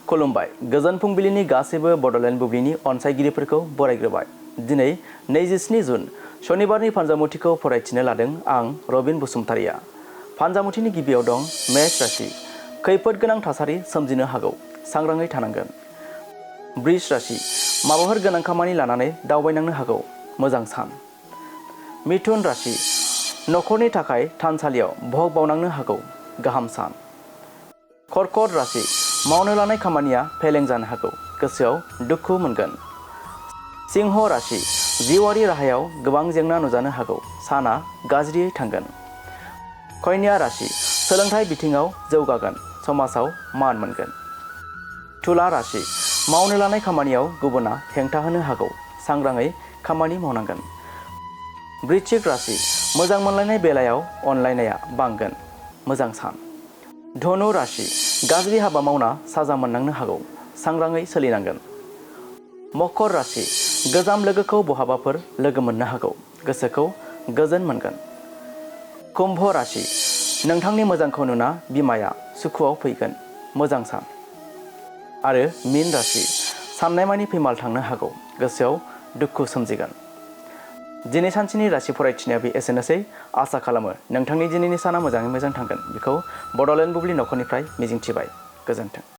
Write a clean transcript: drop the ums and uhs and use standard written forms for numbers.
खुलुमबाय गोजोन फुंबिलिनि गासैबो बड'लेण्ड बुब्लिनि अनसायगिरिफोरखौ बरायग्रोबाय। दिनै 27 जुन शनिबारनि फानजामुथिखौ फरायथिनो लादों आं रबिन बसुमतारिया। फानजामुथिनि गिबियाव दं मेष राशि। खैफोद गोनां थासारि सोमजिनो हागौ, सांग्राङै थानांगोन। बृष राशि। माबाफोर गोनां खामानि लानानै दावबायनांनो हागौ, मोजां सान। मिथुन राशि। नखरनि थाखाय थानसालियाव भोग बावनांनो हागौ, गाहाम सान। कर्कट राशि। मावनो लानाय खामानिया फेलें जानो हागौ, गोसोआव दुखु मोनगोन। सिंह राशि। जिउआरि राहायाव गोबां जेंना नुजानो हागौ, साना गाज्रियै थांगोन। कन्या राशि। सोलोंथाइ बिथिङाव जौगागोन, समाजाव मान मोनगोन। तुला राशि। मावनो लानाय खामानियाव गुबुना हेंथा होनो हागौ, सांग्राङै खामानि मावनांगोन। वृश्चिक राशि। मोजां मोनलायनाय बेलायाव अनलायनाया बांगोन, मोजां सान। धनु राशि। गाज्रि हाबा मावना साजा मोननांनो हागौ, सांग्राङै सोलिनांगोन। मकर राशि। गोजाम लोगोखौ बहाबाफोर लोगो मोननो हागौ, गोसोखौ गोजोन मोनगोन। कुम्भ राशि। नोंथांनि मोजांखौ नुना बिमाया सुखुआव फैगोन, मोजां सान। आरो मीन राशि। साननायमानि फैमाल थांनो हागौ, गोसोआव दुखु सोमजिगोन। दिनै सानसेनि राशि फरायथिनाया बे एसेनोसै। आसा खालामो नोंथांनि दिनैनि साना मोजाङै मोजां थांगोन, बेखौ बड'लेण्ड बुब्लि नखरनिफ्राय मिजिंथिबाय। गोजोन्थों।